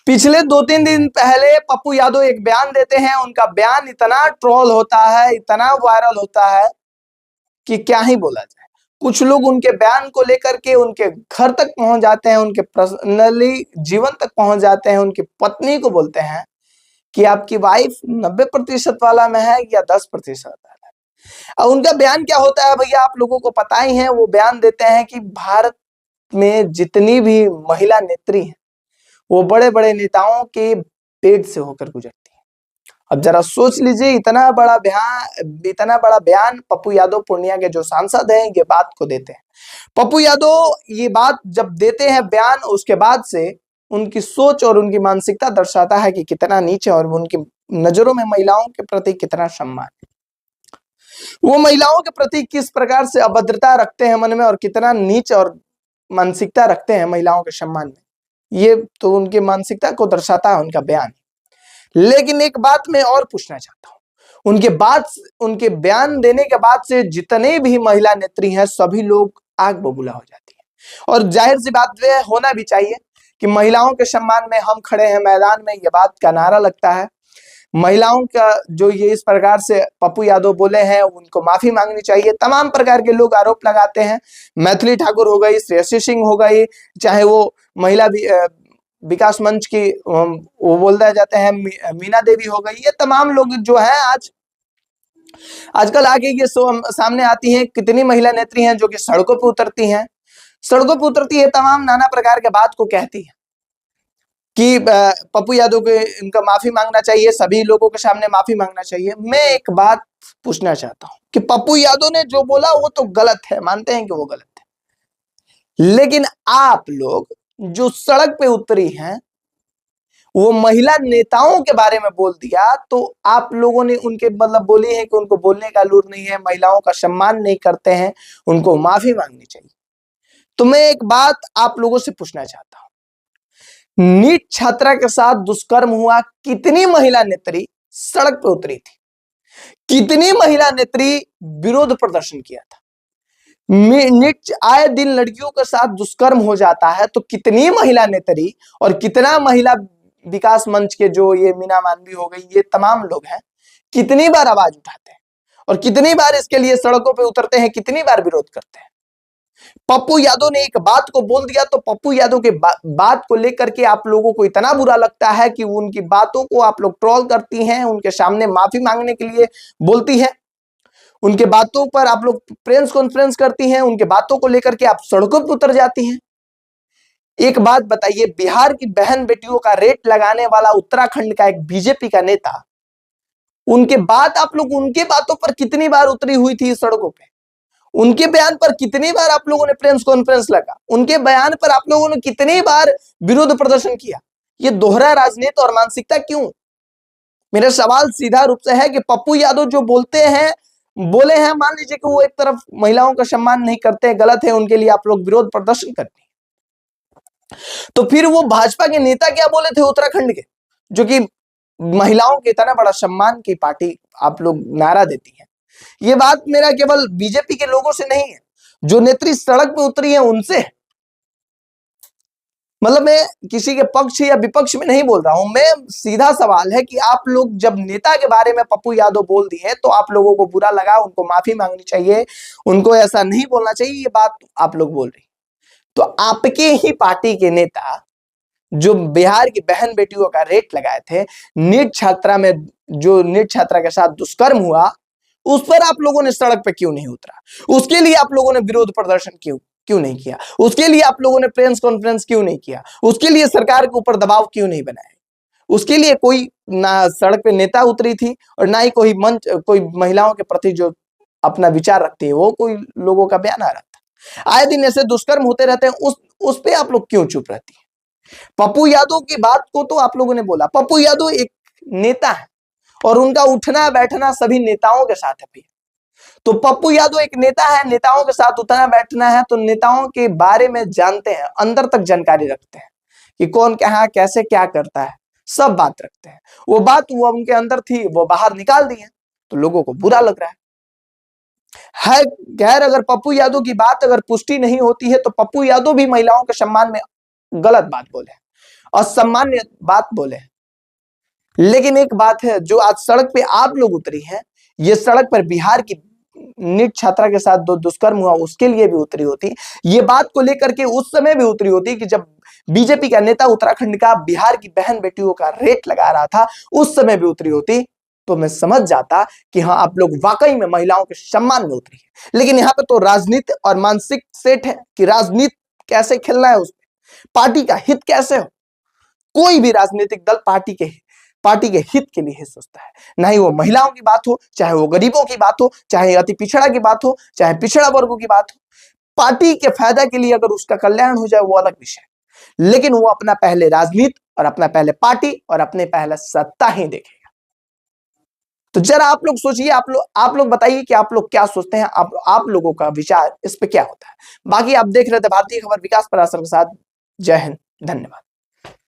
पिछले 2-3 दिन पहले पप्पू यादव एक बयान देते हैं, उनका बयान इतना ट्रोल होता है, इतना वायरल होता है कि क्या ही बोला जाए। कुछ लोग उनके बयान को लेकर के उनके घर तक पहुंच जाते हैं, उनके पर्सनली जीवन तक पहुंच जाते हैं, उनकी पत्नी को बोलते हैं कि आपकी वाइफ 90% वाला में है या 10% वाला है। अब उनका बयान क्या होता है भैया, आप लोगों को पता ही है। वो बयान देते हैं कि भारत में जितनी भी महिला नेत्री हैं वो बड़े बड़े नेताओं के पेट से होकर गुजरती है। अब जरा सोच लीजिए, इतना बड़ा बयान पप्पू यादव पूर्णिया के जो सांसद हैं ये बात को देते हैं। पप्पू यादव ये बात जब देते हैं बयान, उसके बाद से उनकी सोच और उनकी मानसिकता दर्शाता है कि कितना नीचे और उनकी नजरों में महिलाओं के प्रति कितना सम्मान है। वो महिलाओं के प्रति किस प्रकार से अभद्रता रखते हैं मन में और कितना नीच और मानसिकता रखते हैं महिलाओं के सम्मान में, ये तो उनकी मानसिकता को दर्शाता है उनका बयान। लेकिन एक बात मैं और पूछना चाहता हूं, उनके बयान देने के बाद से जितने भी महिला नेत्री हैं सभी लोग आग बबूला हो जाती है। और जाहिर सी बात यह होना भी चाहिए कि महिलाओं के सम्मान में हम खड़े हैं मैदान में, ये बात का नारा लगता है। महिलाओं का जो ये इस प्रकार से पप्पू यादव बोले हैं उनको माफी मांगनी चाहिए। तमाम प्रकार के लोग आरोप लगाते हैं, मैथिली ठाकुर हो गई, श्रेयसी सिंह हो गई, चाहे वो महिला विकास मंच की वो बोलते जाते हैं मीना देवी हो गई, ये तमाम लोग जो है आजकल आगे ये सामने आती हैं। कितनी महिला नेत्री हैं जो कि सड़कों पे उतरती हैं, तमाम नाना प्रकार के बात को कहती है कि पप्पू यादव को इनका माफी मांगना चाहिए, सभी लोगों के सामने माफी मांगना चाहिए। मैं एक बात पूछना चाहता हूं कि पप्पू यादव ने जो बोला वो तो गलत है, मानते हैं कि वो गलत है, लेकिन आप लोग जो सड़क पे उतरी हैं वो महिला नेताओं के बारे में बोल दिया, तो आप लोगों ने उनके मतलब बोली है कि उनको बोलने का लूर नहीं है, महिलाओं का सम्मान नहीं करते हैं, उनको माफी मांगनी चाहिए। तो मैं एक बात आप लोगों से पूछना चाहता हूं, नीट छात्रा के साथ दुष्कर्म हुआ, कितनी महिला नेत्री सड़क पे उतरी थी, कितनी महिला नेत्री विरोध प्रदर्शन किया था। नीट आए दिन लड़कियों के साथ दुष्कर्म हो जाता है, तो कितनी महिला नेत्री और कितना महिला विकास मंच के जो ये मीना मानवी हो गई, ये तमाम लोग हैं, कितनी बार आवाज उठाते हैं और कितनी बार इसके लिए सड़कों पे उतरते हैं, कितनी बार विरोध करते हैं। पप्पू यादव ने एक बात को बोल दिया तो पप्पू यादव के बात को लेकर के आप लोगों को इतना बुरा लगता है कि उनकी बातों को आप लोग ट्रोल करती हैं, उनके सामने माफी मांगने के लिए बोलती हैं, उनके बातों पर आप लोग प्रेस कॉन्फ्रेंस करती हैं, उनके बातों को लेकर के आप सड़कों पर उतर जाती हैं। एक बात बताइए, बिहार की बहन बेटियों का रेट लगाने वाला उत्तराखंड का एक बीजेपी का नेता, उनके बाद आप लोग उनके बातों पर कितनी बार उतरी हुई थी सड़कों पे, उनके बयान पर कितनी बार आप लोगों ने प्रेस कॉन्फ्रेंस लगा, उनके बयान पर आप लोगों ने कितनी बार विरोध प्रदर्शन किया। ये दोहरा राजनीति और मानसिकता क्यों? मेरा सवाल सीधा रूप से है कि पप्पू यादव जो बोले हैं, मान लीजिए कि वो एक तरफ महिलाओं का सम्मान नहीं करते, गलत है, उनके लिए आप लोग विरोध प्रदर्शन करते हैं, तो फिर वो भाजपा के नेता क्या बोले थे उत्तराखंड के, जो कि महिलाओं के इतना बड़ा सम्मान की पार्टी आप लोग नारा देती है। ये बात मेरा केवल बीजेपी के लोगों से नहीं है, जो नेत्री सड़क पे उतरी है उनसे, मतलब मैं किसी के पक्ष या विपक्ष में नहीं बोल रहा हूं, मैं सीधा सवाल है कि आप लोग जब नेता के बारे में पप्पू यादव बोल दिए तो आप लोगों को बुरा लगा, उनको माफी मांगनी चाहिए, उनको ऐसा नहीं बोलना चाहिए, ये बात आप लोग बोल रही। तो आपके ही पार्टी के नेता जो बिहार की बहन बेटियों का रेट लगाए थे, नीट छात्रा के साथ दुष्कर्म हुआ, उस पर आप लोगों ने सड़क पे क्यों नहीं उतरा? उसके लिए आप लोगों ने विरोध प्रदर्शन क्यों नहीं किया? उसके लिए आप लोगों ने प्रेस कॉन्फ्रेंस क्यों नहीं किया? उसके लिए सरकार के ऊपर दबाव क्यों नहीं बनाया? उसके लिए कोई ना सड़क पे नेता उतरी थी और ना ही कोई महिलाओं के प्रति जो अपना विचार रखती है वो कोई लोगों का बयान आ रहा था। आए दिन ऐसे दुष्कर्म होते रहते हैं, उस पे आप लोग क्यों चुप रहती है? पप्पू यादव की बात को तो आप लोगों ने बोला, पप्पू यादव एक नेता है और उनका उठना बैठना सभी नेताओं के साथ है भैया। तो पप्पू यादव एक नेता है, नेताओं के साथ उठना बैठना है, तो नेताओं के बारे में जानते हैं, अंदर तक जानकारी रखते हैं कि कौन कहां कैसे क्या करता है, सब बात रखते हैं। वो बात वो उनके अंदर थी, वो बाहर निकाल दी है, तो लोगों को बुरा लग रहा है। खैर, अगर पप्पू यादव की बात अगर पुष्टि नहीं होती है तो पप्पू यादव भी महिलाओं के सम्मान में गलत बात बोले। असामान्य बात बोले। लेकिन एक बात है, जो आज सड़क पे आप लोग उतरी हैं, ये सड़क पर बिहार की नीट छात्रा के साथ जो दुष्कर्म हुआ उसके लिए भी उतरी होती, ये बात को लेकर के उस समय भी उतरी होती कि जब बीजेपी का नेता उत्तराखंड का बिहार की बहन बेटियों का रेट लगा रहा था, उस समय भी उतरी होती, तो मैं समझ जाता कि हाँ, आप लोग वाकई में महिलाओं के सम्मान में उतरी है। लेकिन यहाँ पे तो राजनीति और मानसिक सेट है कि राजनीति कैसे खेलना है, उसमें पार्टी का हित कैसे हो। कोई भी राजनीतिक दल पार्टी के हित के लिए सोचता है, ना ही वो महिलाओं की बात हो, चाहे वो गरीबों की बात हो, चाहे अति पिछड़ा की बात हो, चाहे पिछड़ा वर्गों की बात हो। पार्टी के फायदा के लिए अगर उसका कल्याण हो जाए वो अलग विषय, लेकिन वो अपना पहले राजनीति और अपना पहले पार्टी और अपने पहले सत्ता ही देखेगा। तो जरा आप लोग सोचिए, आप लोग बताइए कि आप लोग क्या सोचते हैं, आप लोगों का विचार इस पे क्या होता है। बाकी आप देख रहे थे भारतीय खबर विकास पराशर के साथ। जय हिंद, धन्यवाद।